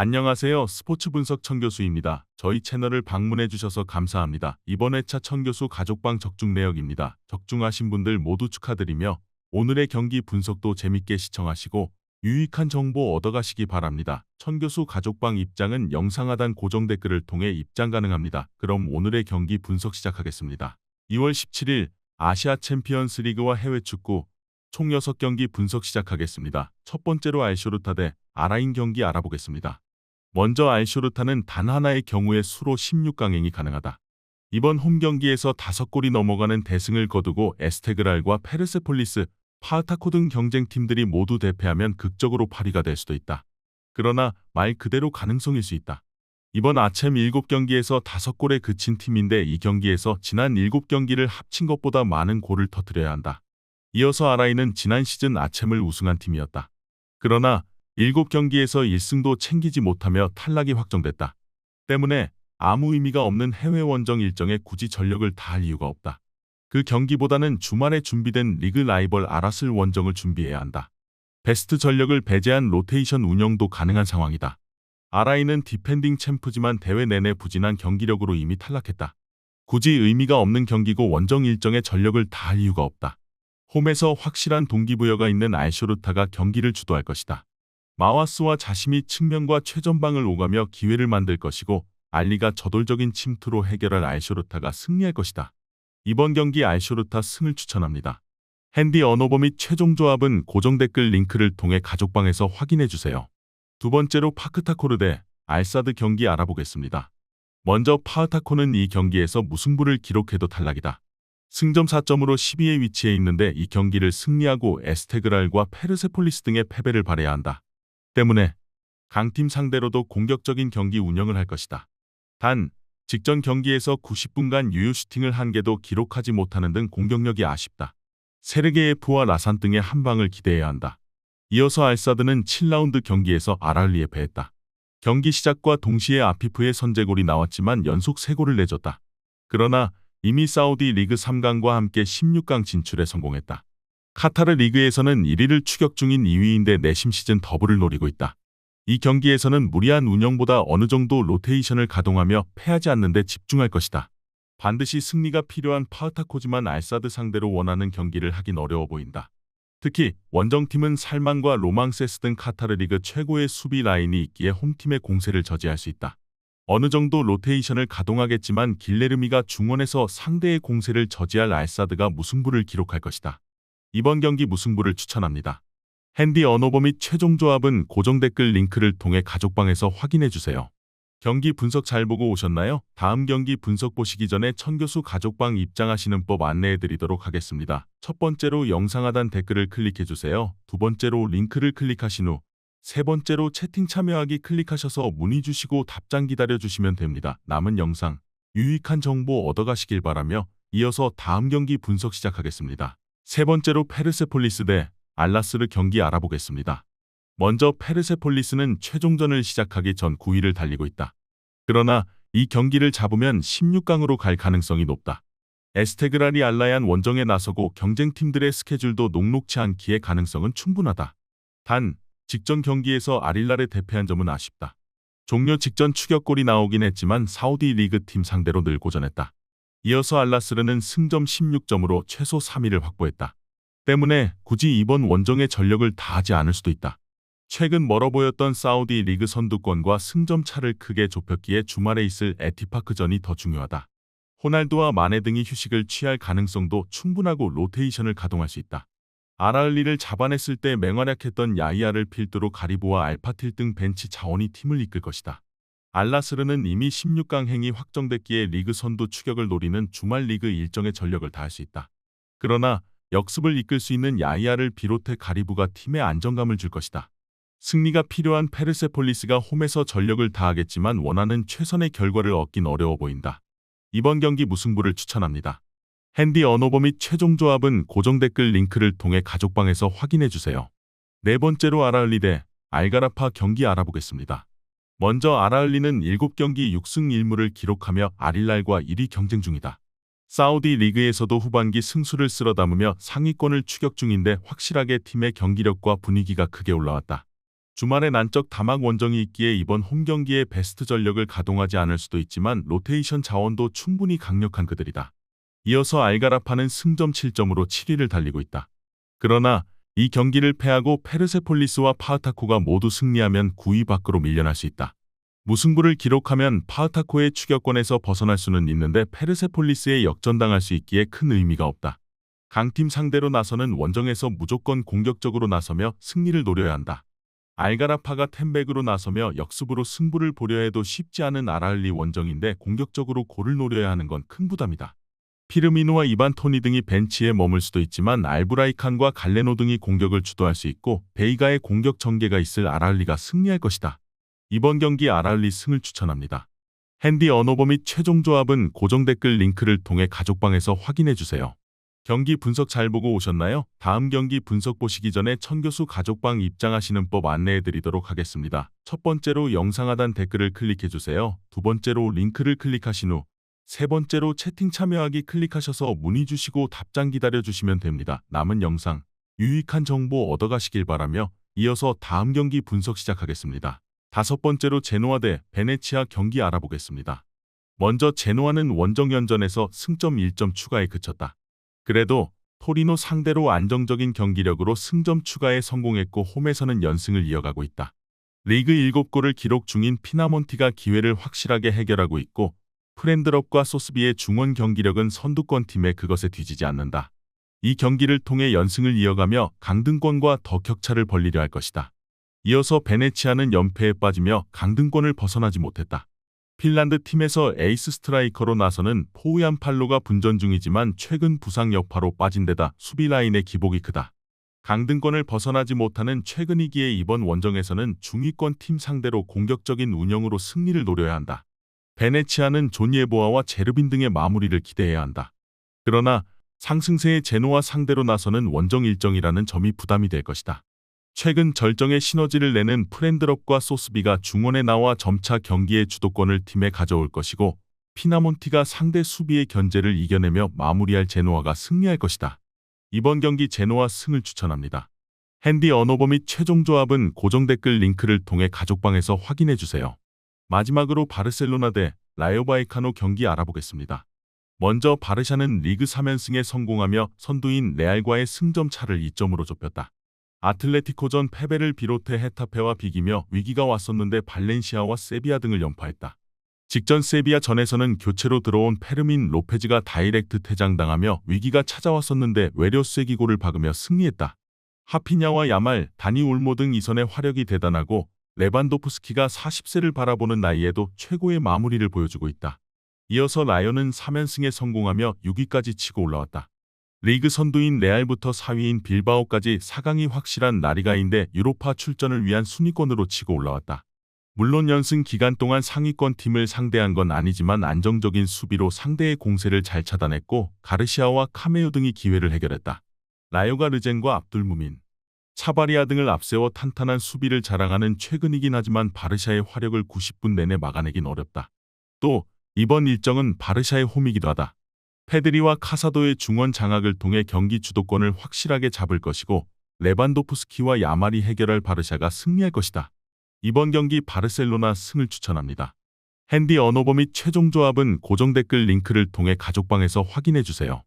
안녕하세요. 스포츠 분석 천교수입니다. 저희 채널을 방문해 주셔서 감사합니다. 이번 회차 천교수 가족방 적중 내역입니다. 적중하신 분들 모두 축하드리며 오늘의 경기 분석도 재밌게 시청하시고 유익한 정보 얻어가시기 바랍니다. 천교수 가족방 입장은 영상 하단 고정 댓글을 통해 입장 가능합니다. 그럼 오늘의 경기 분석 시작하겠습니다. 2월 17일 아시아 챔피언스 리그와 해외 축구 총 6경기 분석 시작하겠습니다. 첫 번째로 알쇼르타 대 아라인 경기 알아보겠습니다. 먼저 알쇼르타는 단 하나의 경우에 수로 16강행이 가능하다. 이번 홈 경기에서 5골이 넘어가는 대승을 거두고 에스테그랄과 페르세폴리스, 파르타코 등 경쟁팀들이 모두 대패하면 극적으로 8위가 될 수도 있다. 그러나 말 그대로 가능성일 수 있다. 이번 아챔 7경기에서 5골에 그친 팀인데 이 경기에서 지난 7경기를 합친 것보다 많은 골을 터뜨려야 한다. 이어서 아라인은 지난 시즌 아챔을 우승한 팀이었다. 그러나 7경기에서 1승도 챙기지 못하며 탈락이 확정됐다. 때문에 아무 의미가 없는 해외 원정 일정에 굳이 전력을 다할 이유가 없다. 그 경기보다는 주말에 준비된 리그 라이벌 아라슬 원정을 준비해야 한다. 베스트 전력을 배제한 로테이션 운영도 가능한 상황이다. 아라인은 디펜딩 챔프지만 대회 내내 부진한 경기력으로 이미 탈락했다. 굳이 의미가 없는 경기고 원정 일정에 전력을 다할 이유가 없다. 홈에서 확실한 동기부여가 있는 알쇼르타가 경기를 주도할 것이다. 마와스와 자심이 측면과 최전방을 오가며 기회를 만들 것이고 알리가 저돌적인 침투로 해결할 알쇼르타가 승리할 것이다. 이번 경기 알쇼르타 승을 추천합니다. 핸디 언어버 및 최종 조합은 고정 댓글 링크를 통해 가족방에서 확인해주세요. 두 번째로 파크타코르 대 알사드 경기 알아보겠습니다. 먼저 파크타코는 이 경기에서 무승부를 기록해도 탈락이다. 승점 4점으로 12위에 위치해 있는데 이 경기를 승리하고 에스테그랄과 페르세폴리스 등의 패배를 발해야 한다. 때문에 강팀 상대로도 공격적인 경기 운영을 할 것이다. 단, 직전 경기에서 90분간 유효 슈팅을 한 개도 기록하지 못하는 등 공격력이 아쉽다. 세르게예프와 라산 등의 한 방을 기대해야 한다. 이어서 알사드는 7라운드 경기에서 아랄리에 패했다. 경기 시작과 동시에 아피프의 선제골이 나왔지만 연속 3골을 내줬다. 그러나 이미 사우디 리그 3강과 함께 16강 진출에 성공했다. 카타르 리그에서는 1위를 추격 중인 2위인데 내심 시즌 더블을 노리고 있다. 이 경기에서는 무리한 운영보다 어느 정도 로테이션을 가동하며 패하지 않는 데 집중할 것이다. 반드시 승리가 필요한 파르타코지만 알사드 상대로 원하는 경기를 하긴 어려워 보인다. 특히 원정팀은 살만과 로망세스 등 카타르 리그 최고의 수비 라인이 있기에 홈팀의 공세를 저지할 수 있다. 어느 정도 로테이션을 가동하겠지만 길레르미가 중원에서 상대의 공세를 저지할 알사드가 무승부를 기록할 것이다. 이번 경기 무승부를 추천합니다. 핸디 언어버 및 최종 조합은 고정 댓글 링크를 통해 가족방에서 확인해주세요. 경기 분석 잘 보고 오셨나요? 다음 경기 분석 보시기 전에 천교수 가족방 입장하시는 법 안내해드리도록 하겠습니다. 첫 번째로 영상 하단 댓글을 클릭해주세요. 두 번째로 링크를 클릭하신 후 세 번째로 채팅 참여하기 클릭하셔서 문의 주시고 답장 기다려주시면 됩니다. 남은 영상, 유익한 정보 얻어가시길 바라며 이어서 다음 경기 분석 시작하겠습니다. 세 번째로 페르세폴리스 대 알라스르 경기 알아보겠습니다. 먼저 페르세폴리스는 최종전을 시작하기 전 9위를 달리고 있다. 그러나 이 경기를 잡으면 16강으로 갈 가능성이 높다. 에스테그랄이 알라얀 원정에 나서고 경쟁팀들의 스케줄도 녹록치 않기에 가능성은 충분하다. 단, 직전 경기에서 아릴라를 대패한 점은 아쉽다. 종료 직전 추격골이 나오긴 했지만 사우디 리그팀 상대로 늘 고전했다. 이어서 알라스르는 승점 16점으로 최소 3위를 확보했다. 때문에 굳이 이번 원정에 전력을 다하지 않을 수도 있다. 최근 멀어 보였던 사우디 리그 선두권과 승점 차를 크게 좁혔기에 주말에 있을 에티파크전이 더 중요하다. 호날두와 마네 등이 휴식을 취할 가능성도 충분하고 로테이션을 가동할 수 있다. 아라을리를 잡아냈을 때 맹활약했던 야이아를 필두로 가리부와 알파틸 등 벤치 자원이 팀을 이끌 것이다. 알라스르는 이미 16강 행이 확정됐기에 리그 선두 추격을 노리는 주말 리그 일정에 전력을 다할 수 있다. 그러나 역습을 이끌 수 있는 야이아를 비롯해 가리부가 팀에 안정감을 줄 것이다. 승리가 필요한 페르세폴리스가 홈에서 전력을 다하겠지만 원하는 최선의 결과를 얻긴 어려워 보인다. 이번 경기 무승부를 추천합니다. 핸디 언어버 및 최종 조합은 고정 댓글 링크를 통해 가족방에서 확인해주세요. 네 번째로 아라을리 대 알가라파 경기 알아보겠습니다. 먼저 아라을리는 7경기 6승 1무를 기록하며 아릴랄과 1위 경쟁 중이다. 사우디 리그에서도 후반기 승수를 쓸어 담으며 상위권을 추격 중인데 확실하게 팀의 경기력과 분위기가 크게 올라왔다. 주말에 난적 다막 원정이 있기에 이번 홈 경기에 베스트 전력을 가동하지 않을 수도 있지만 로테이션 자원도 충분히 강력한 그들이다. 이어서 알가라파는 승점 7점으로 7위를 달리고 있다. 그러나 이 경기를 패하고 페르세폴리스와 파흐타코가 모두 승리하면 9위 밖으로 밀려날 수 있다. 무승부를 기록하면 파흐타코의 추격권에서 벗어날 수는 있는데 페르세폴리스에 역전당할 수 있기에 큰 의미가 없다. 강팀 상대로 나서는 원정에서 무조건 공격적으로 나서며 승리를 노려야 한다. 알가라파가 템백으로 나서며 역습으로 승부를 보려 해도 쉽지 않은 아라흘리 원정인데 공격적으로 골을 노려야 하는 건 큰 부담이다. 피르미누와 이반 토니 등이 벤치에 머물 수도 있지만 알브라이칸과 갈레노 등이 공격을 주도할 수 있고 베이가의 공격 전개가 있을 아라흘리가 승리할 것이다. 이번 경기 아라흘리 승을 추천합니다. 핸디 언어버 및 최종 조합은 고정 댓글 링크를 통해 가족방에서 확인해주세요. 경기 분석 잘 보고 오셨나요? 다음 경기 분석 보시기 전에 천교수 가족방 입장하시는 법 안내해드리도록 하겠습니다. 첫 번째로 영상 하단 댓글을 클릭해주세요. 두 번째로 링크를 클릭하신 후 세 번째로 채팅 참여하기 클릭하셔서 문의 주시고 답장 기다려주시면 됩니다. 남은 영상 유익한 정보 얻어가시길 바라며 이어서 다음 경기 분석 시작하겠습니다. 다섯 번째로 제노아 대 베네치아 경기 알아보겠습니다. 먼저 제노아는 원정연전에서 승점 1점 추가에 그쳤다. 그래도 토리노 상대로 안정적인 경기력으로 승점 추가에 성공했고 홈에서는 연승을 이어가고 있다. 리그 7골을 기록 중인 피나몬티가 기회를 확실하게 해결하고 있고 프렌드럽과 소스비의 중원 경기력은 선두권 팀에 그것에 뒤지지 않는다. 이 경기를 통해 연승을 이어가며 강등권과 더 격차를 벌리려 할 것이다. 이어서 베네치아는 연패에 빠지며 강등권을 벗어나지 못했다. 핀란드 팀에서 에이스 스트라이커로 나서는 포우얀 팔로가 분전 중이지만 최근 부상 여파로 빠진 데다 수비 라인의 기복이 크다. 강등권을 벗어나지 못하는 최근이기에 이번 원정에서는 중위권 팀 상대로 공격적인 운영으로 승리를 노려야 한다. 베네치아는 존예보아와 제르빈 등의 마무리를 기대해야 한다. 그러나 상승세의 제노아 상대로 나서는 원정 일정이라는 점이 부담이 될 것이다. 최근 절정의 시너지를 내는 프렌드럽과 소스비가 중원에 나와 점차 경기의 주도권을 팀에 가져올 것이고 피나몬티가 상대 수비의 견제를 이겨내며 마무리할 제노아가 승리할 것이다. 이번 경기 제노아 승을 추천합니다. 핸디 언어버 및 최종 조합은 고정 댓글 링크를 통해 가족방에서 확인해주세요. 마지막으로 바르셀로나 대 라요 바이카노 경기 알아보겠습니다. 먼저 바르샤는 리그 3연승에 성공하며 선두인 레알과의 승점 차를 2점으로 좁혔다. 아틀레티코전 패배를 비롯해 헤타페와 비기며 위기가 왔었는데 발렌시아와 세비야 등을 연파했다. 직전 세비야 전에서는 교체로 들어온 페르민 로페즈가 다이렉트 퇴장당하며 위기가 찾아왔었는데 외려 쐐기골을 박으며 승리했다. 하피냐와 야말, 다니 울모 등 이선의 화력이 대단하고 레반도프스키가 40세를 바라보는 나이에도 최고의 마무리를 보여주고 있다. 이어서 라요는 3연승에 성공하며 6위까지 치고 올라왔다. 리그 선두인 레알부터 4위인 빌바오까지 4강이 확실한 라리가인데 유로파 출전을 위한 순위권으로 치고 올라왔다. 물론 연승 기간 동안 상위권 팀을 상대한 건 아니지만 안정적인 수비로 상대의 공세를 잘 차단했고 가르시아와 카메오 등이 기회를 해결했다. 라요가 르젠과 압둘무민, 차바리아 등을 앞세워 탄탄한 수비를 자랑하는 최근이긴 하지만 바르샤의 화력을 90분 내내 막아내긴 어렵다. 또 이번 일정은 바르샤의 홈이기도 하다. 페드리와 카사도의 중원 장악을 통해 경기 주도권을 확실하게 잡을 것이고 레반도프스키와 야말이 해결할 바르샤가 승리할 것이다. 이번 경기 바르셀로나 승을 추천합니다. 핸디 언어버 및 최종 조합은 고정 댓글 링크를 통해 가족방에서 확인해주세요.